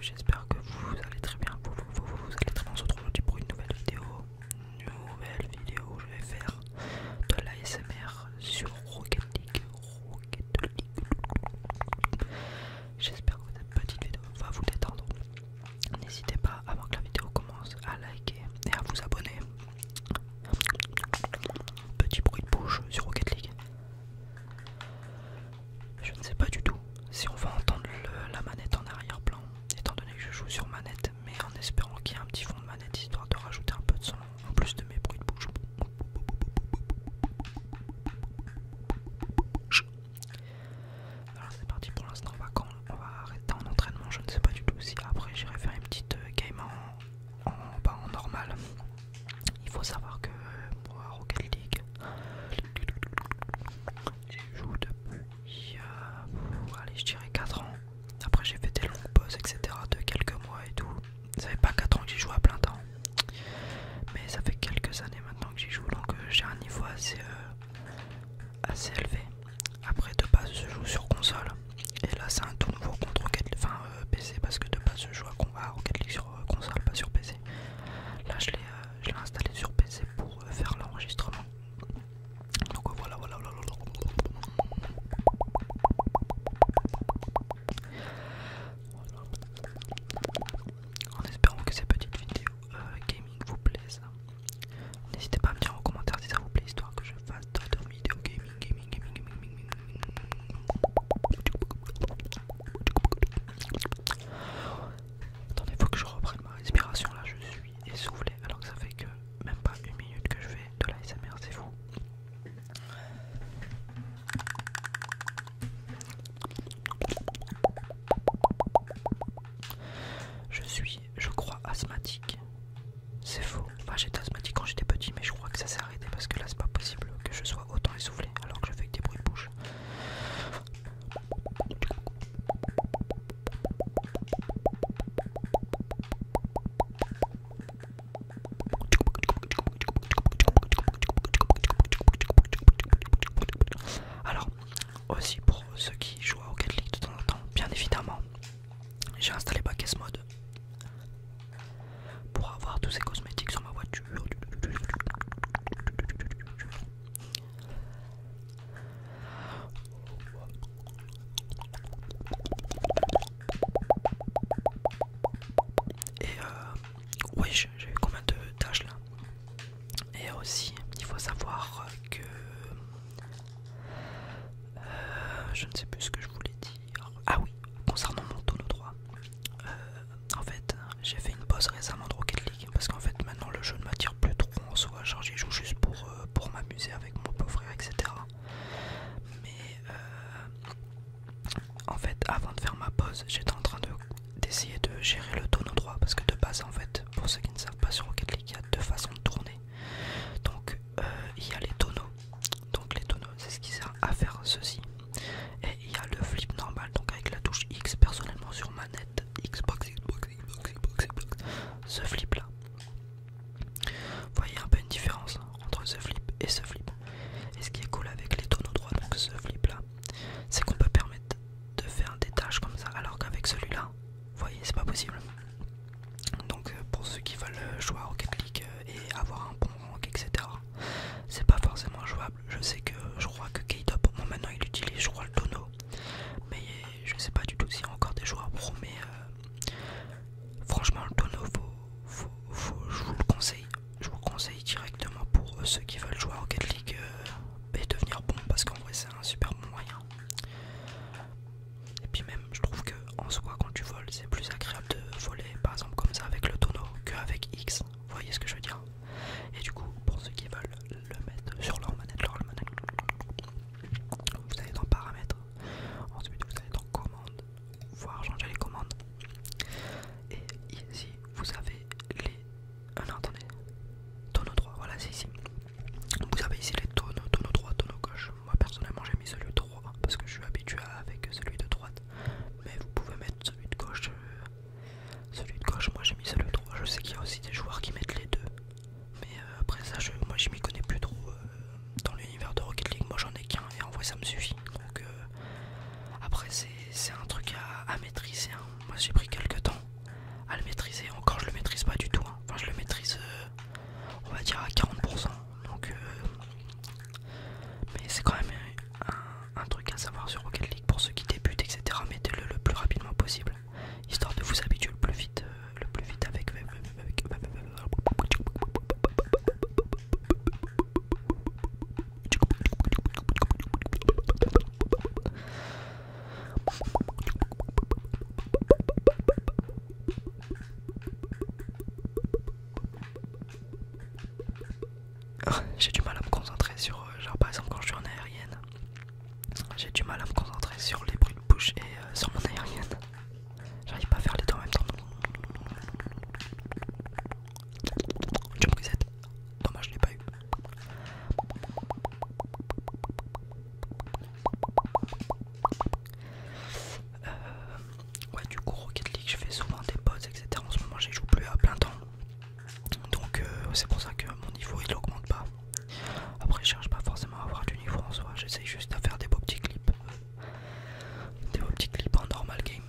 j'espère que vous allez très bien. Vous allez très bien. On se retrouve pour une nouvelle vidéo. Nouvelle vidéo où je vais faire de l'ASMR sur Rocket League. J'espère que cette petite vidéo va vous détendre. N'hésitez pas, avant que la vidéo commence, à liker et à vous abonner. Petit bruit de bouche sur Rocket League. Je ne sais pas du tout si on va entendre la manette en arrière-plan, étant donné que je joue sur manette, mais en espérant qu'il y ait un petit fond de manette histoire de rajouter un peu de son en plus de mes bruits de bouche. Alors c'est parti pour l'instant, on va arrêter en entraînement. Je ne sais pas du tout si après j'irai faire une petite game en normal. Il faut savoir que pour Rocket League, je joue depuis, allez, je dirais 4 ans. Après j'ai fait des longues pauses, etc. de quelques mois et tout. Ça fait pas 4 ans que j'y joue à plein temps. Mais ça fait quelques années maintenant que j'y joue, donc j'ai un niveau assez élevé. Après de base je joue sur console. Et là c'est un tout nouveau contre Rocket League, enfin PC, parce que de base je joue à Rocket League sur console, pas sur PC. Là je l'ai installé sur PC pour faire l'enregistrement. Donc voilà. En espérant que ces petites vidéos gaming vous plaisent. N'hésitez pas à me dire en commentaire si ça vous plaît, histoire que je fasse d'autres vidéos gaming. Attendez, faut que je reprenne ma respiration là, je suis essoufflé alors que ça fait que même pas une minute que je fais de l'ASMR, c'est fou. Je crois, asthmatique. C'est faux. Enfin, j'étais asthmatique quand j'étais petit, mais je crois que ça s'est arrêté parce que là, c'est pas possible que je sois autant essoufflé alors que je fais que des bruits de bouche. Alors, aussi pour ceux qui jouent à Rocket League de temps en temps, bien évidemment, j'ai installé Backes Mode pour avoir tous ces cosmétiques sur ma voiture. Et oui, j'ai combien de tâches là. Et aussi, il faut savoir que je ne sais plus ce que je voulais dire. Ah oui, concernant mon tonneau droit. En fait, j'ai fait une pause récemment de Rocket League parce qu'en fait maintenant le jeu ne m'attire plus trop en soi. Genre j'y joue juste pour m'amuser avec mon beau-frère, etc. Mais en fait, avant de faire ma pause, j'étais en train d'essayer de gérer le tonneau droit parce que de base, en fait, pour ceux qui ne savent pas sur Rocket League, il y a deux façons de tourner. Donc il y a les tonneaux. Donc les tonneaux, c'est ce qui sert à faire ceci. Et il y a le flip normal, donc avec la touche X. Personnellement sur manette Xbox, ce flip là. Vous voyez un peu une différence entre ce flip et ce flip. Et ce qui est cool avec les tonneaux droits, donc ce flip là, c'est qu'on peut permettre de faire des tâches comme ça, alors qu'avec celui-là, vous voyez, c'est pas possible. Donc pour ceux qui veulent jouer à Rocket League et avoir un bon rank, etc., c'est pas forcément jouable. Je crois que K-Top, bon, maintenant il utilise, je crois, le tonneau, mais je sais pas du tout s'il y a encore des joueurs pro, mais franchement le tonneau, je vous le conseille. Je vous le conseille directement pour ceux qui veulent jouer à Rocket League et devenir bon, parce qu'en vrai c'est un super bon moyen. Et puis même, je trouve que en soi, quand tu voles, c'est plus agréable de voler, par exemple comme ça avec le tonneau qu'avec X. Vous voyez ce que je veux dire? Et du coup, pour ceux qui veulent le mettre sur leur manette, vous allez dans paramètres. Ensuite, vous allez dans commandes, voir changer les commandes. Et ici, vous avez les. Ah non, attendez. Tonneau droit, voilà, c'est ici. Vous avez ici les tonneau droit, tonneau gauche. Moi personnellement j'ai mis celui de droit parce que je suis habitué avec celui de droite. Mais vous pouvez mettre celui de gauche. Moi j'ai mis celui de droit. Je sais qu'il y a aussi des joueurs qui mettent les deux. Mais après ça, moi je m'y connais plus trop dans l'univers de Rocket League. Moi j'en ai qu'un et en vrai ça me suffit. Donc après c'est un truc à maîtriser. Hein. Moi j'ai pris quelques temps possible, histoire de vous habituer le plus vite avec. J'ai du mal à me concentrer sur, genre par exemple quand je suis en aérienne, j'ai du mal à me concentrer sur les bruits de bouche et sur mon aérienne. J'arrive pas à faire les deux en même temps. Jump reset. Dommage, je l'ai pas eu. Ouais, du coup, Rocket League, je fais souvent des pauses, etc. En ce moment, j'y joue plus à plein temps. Donc, c'est pour ça que mon niveau il augmente pas. Après, je cherche pas forcément à avoir du niveau en soi. J'essaye juste à faire des beaux petits clips. Des beaux petits clips en normal game.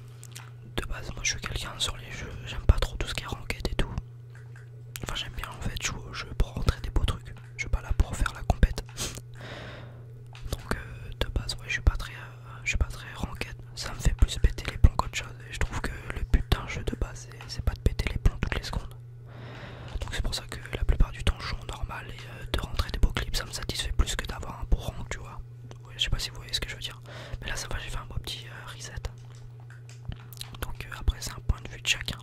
De base, moi je suis quelqu'un sur les jeux, j'aime pas trop tout ce qui est ranked et tout. Enfin, j'aime bien en fait jouer au jeu pour rentrer des beaux trucs. Je suis pas là pour faire la compète. Donc, de base, ouais, je suis pas très ranked. Ça me fait plus péter les plombs qu'autre chose. Et je trouve que le but d'un jeu de base, c'est pas de péter les plombs toutes les secondes. Donc, c'est pour ça que la plupart du temps, je joue en normal et de rentrer des beaux clips, ça me satisfait plus que d'avoir un beau rank, tu vois. Ouais, je sais pas si vous voyez ce que je veux dire. Mais là, ça va, j'ai fait un beau petit reset. Donc après c'est un point de vue de chacun.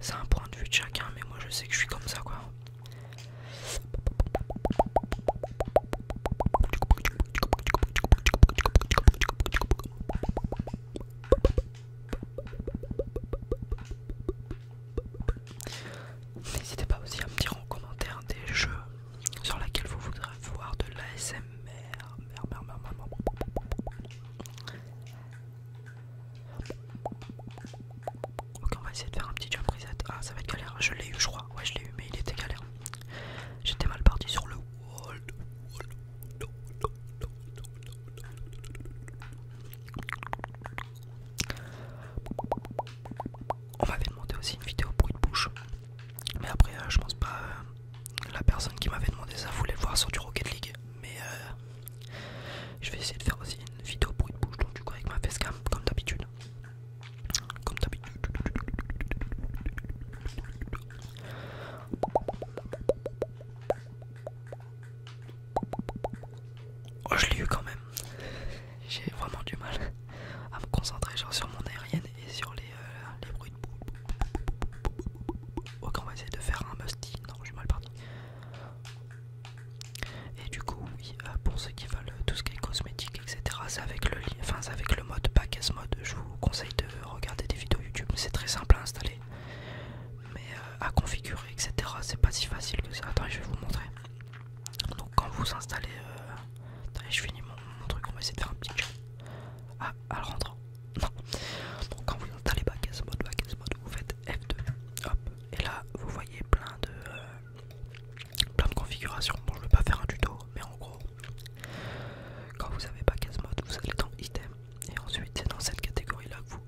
C'est un point de vue de chacun, mais moi je sais que je suis comme ça quoi. N'hésitez pas aussi à me dire en commentaire des jeux sur lesquels vous voudrez voir de l'ASMR. Ok, on va essayer de faire un petit jump reset. Ah, ça va être galère. Je l'ai eu, je crois. Ouais, je l'ai eu, mais il était galère. J'étais mal parti sur le wall. On m'avait demandé aussi une vidéo bruit de bouche. Mais après, je pense pas. La personne qui m'avait demandé ça voulait le voir sur du Rocket League. Mais je vais essayer de faire aussi une vidéo bruit de bouche. Donc, du coup, avec ma facecam, comme d'habitude. Comme d'habitude. Oh, je l'ai eu quand même. J'ai vraiment du mal à me concentrer genre sur mon aérienne et sur les bruits de bouche. Ok, on va essayer de faire un musty. Non, je suis mal parti. Et du coup, oui, pour ceux qui veulent tout ce qui est cosmétique, etc., c'est avec c'est avec le mode Backes Mode. Je vous conseille de regarder des vidéos YouTube. C'est très simple à installer, mais à configurer, etc., c'est pas si facile que ça. Attendez, je vais vous montrer. Donc, quand vous installez, attendez, je finis mon truc. On va essayer de faire un petit chat. Ah, elle rentre. Non. Donc, quand vous installez Backes Mode, vous faites F2. Hop. Et là, vous voyez plein de configurations. Bon, je vais pas faire un tuto, mais en gros, quand vous avez Backes Mode, vous allez dans Item. Et ensuite, c'est dans cette catégorie là que vous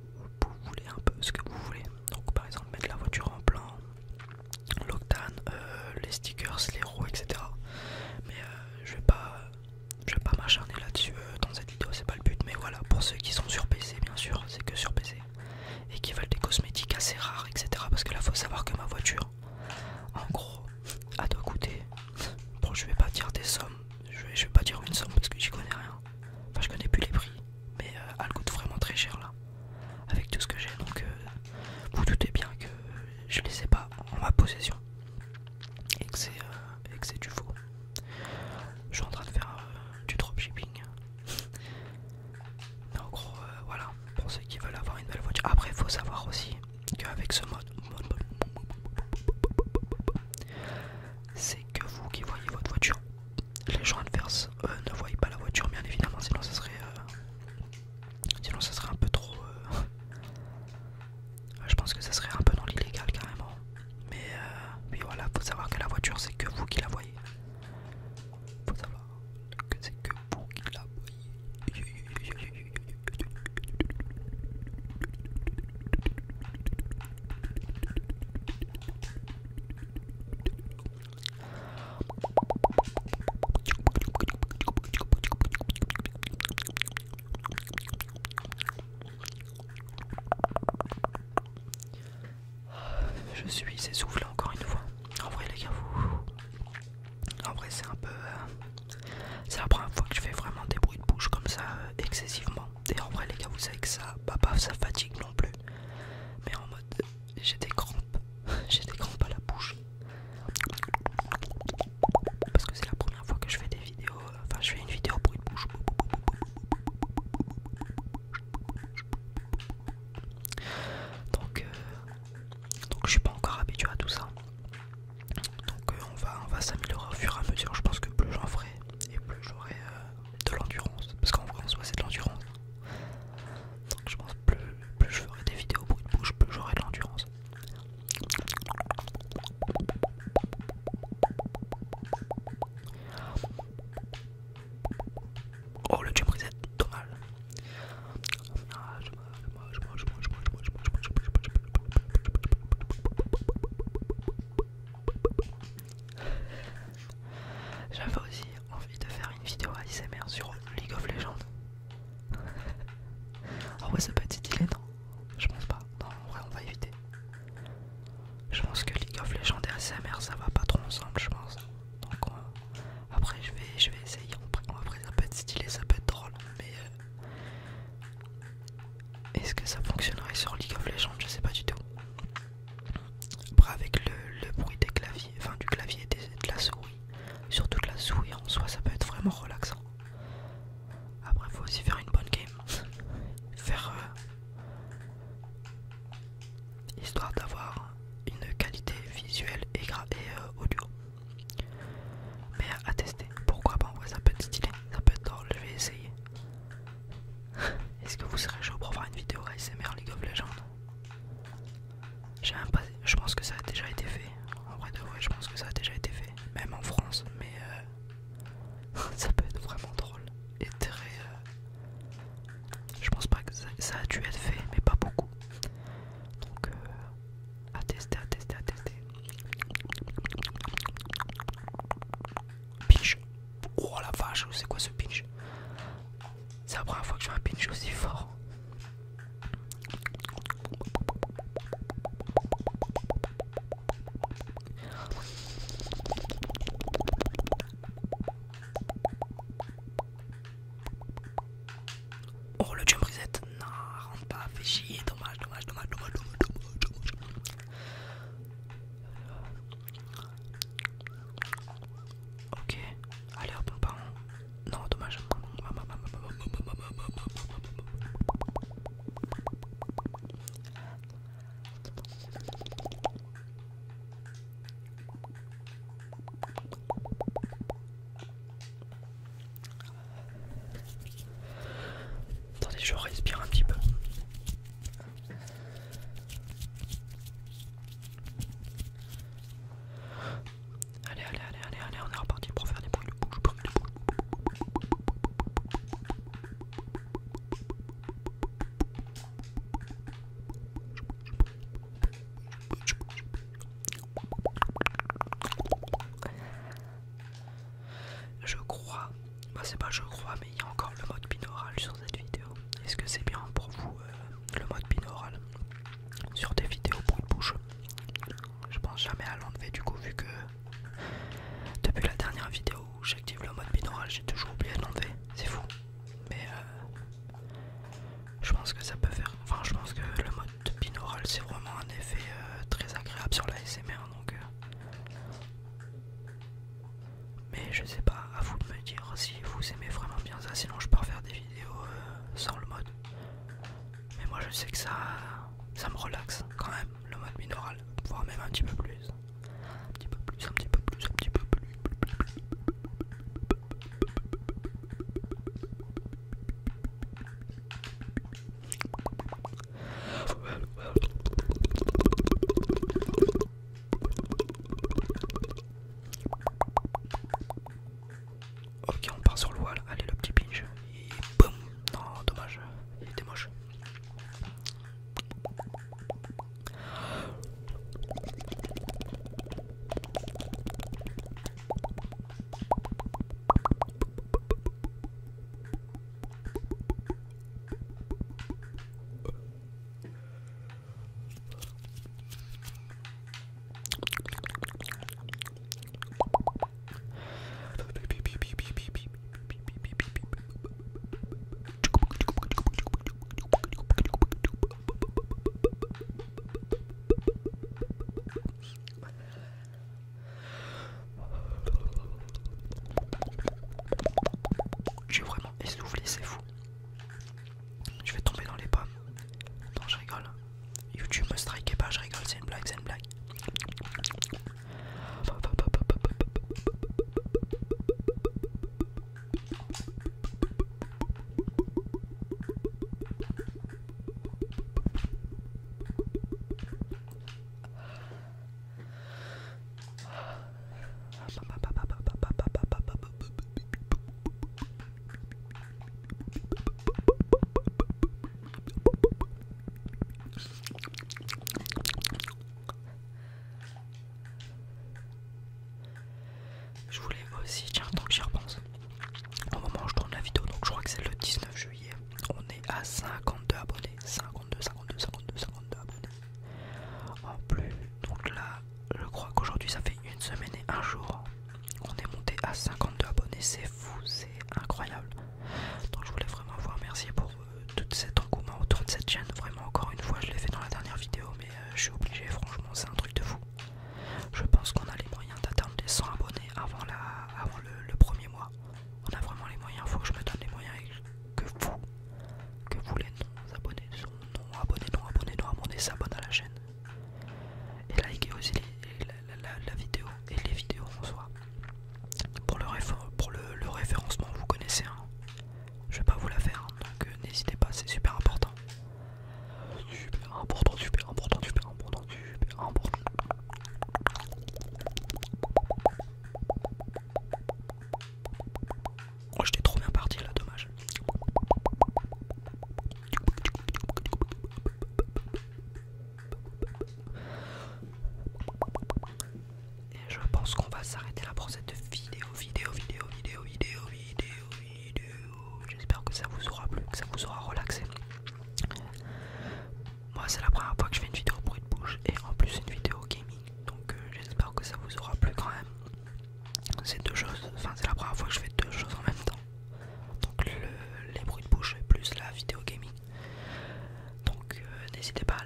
je suis essoufflé encore une fois. En vrai les gars, en vrai c'est un peu... c'est la première fois que je fais vraiment des bruits de bouche comme ça excessivement. Et en vrai les gars, vous savez que ça, pas ça fatigue non plus. Mais en mode, j'ai des crampes. J'ai des crampes à la bouche. Parce que c'est la première fois que je fais des vidéos. Enfin, je fais une vidéo bruit de bouche. Donc je suis pas encore habitué à tout ça. Donc on va s'améliorer au fur et à mesure. Je pense que plus j'en ferai et plus j'aurai de l'endurance. Parce qu'en vrai en soi c'est de l'endurance. Donc je pense que plus je ferai des vidéos bruit de bouche, plus j'aurai de l'endurance. Oh le jump reset, dommage. J'avais aussi envie de faire une vidéo ASMR sur League of Legends. En vrai ça peut être stylé, non? Je pense pas. Non, en vrai on va éviter. Je pense que League of Legends et ASMR ça va pas trop ensemble, je pense. Donc après je vais essayer. Après ça peut être stylé, ça peut être drôle. Mais est-ce que ça fonctionnerait sur League of Legends? Je sais pas du tout. Après avec le bruit des claviers, enfin du clavier et de la souris, surtout de la souris en soi, ça peut être vraiment relaxant. Après il faut aussi faire une bonne game. Faire histoire d'avoir une qualité visuelle et audio. Mais à tester, pourquoi pas, en vrai ça peut être stylé, ça peut être drôle, je vais essayer. Est-ce que vous serez chaud pour voir une vidéo ASMR League of Legends? Je pense que ça a déjà été fait. En vrai de vrai, je pense que ça a déjà été fait. Même en France, mais ça peut être vraiment drôle. Et très... je pense pas que ça a dû être fait, mais pas beaucoup. Donc à tester, à tester, à tester. Pinch. Oh la vache, c'est quoi ce pinch? C'est la première fois que je fais un pinch aussi fort. Oh le jump reset. Non, rentre pas, fais chier, dommage. Ok, allez hop, on part. Non, dommage. Attendez, je respire un petit peu. Allez, on est reparti pour faire des bruits de bouche. Je crois, c'est pas je crois, mais il y a encore le mode binaural sur cette vidéo. Est-ce que c'est bien pour vous le mode binaural sur des vidéos bruit de bouche? Je pense jamais à l'enlever du coup, vu que depuis la dernière vidéo où j'active le mode binaural, j'ai toujours oublié de l'enlever. C'est fou. Mais je pense que ça peut faire. Enfin, je pense que le mode binaural c'est vraiment un effet très agréable sur la SMR. Donc, mais je sais pas, à vous de me dire si vous aimez vraiment bien ça. Sinon, je peux refaire des vidéos sans le mode. Mais moi, je sais que ça me relaxe quand même, le mode binaural, voire même un petit peu plus. Un petit peu plus, un petit peu plus, un petit peu plus. Ok, on part sur le wall. Allez, le petit pinch. Et boum. Non, dommage. Il était moche. YouTube, me strikez pas, je rigole, c'est une blague, c'est une blague. Je voulais aussi, tiens, tant que j'y repense, au moment où je tourne la vidéo, donc je crois que c'est le 19 juillet, on est à 52 abonnés, 52 abonnés en plus. Donc là, je crois qu'aujourd'hui ça fait une semaine et un jour, on est monté à 52 abonnés, c'est fou, c'est incroyable. Donc je voulais vraiment vous remercier pour tout cet engouement autour de cette chaîne. Vraiment, encore une fois, je l'ai fait dans la dernière vidéo, mais je suis obligé, franchement, c'est un truc de fou. Je pense qu'on a les moyens d'atteindre les 100 abonnés avant le premier mois. On a vraiment les moyens, faut que je me donne les moyens et que vous les non abonnés s'abonnent à la chaîne. Et likez aussi la vidéo et les vidéos en soi. Pour le référencement, vous connaissez, hein. Je vais pas vous la faire, hein, donc n'hésitez pas, c'est super important. Super important, super important, super important, super important. Oh, j'étais trop bien parti là, dommage. Et je pense qu'on va s'arrêter là pour cette vidéo. J'espère que ça vous aura plu, que ça vous aura relaxé. Moi, c'est la première fois que je fais une vidéo bruit de bouche et en plus une vidéo gaming. Donc j'espère que ça vous aura plu quand même. C'est deux choses, enfin c'est la première fois que je fais deux choses en même temps. Donc les bruits de bouche plus la vidéo gaming. Donc n'hésitez pas à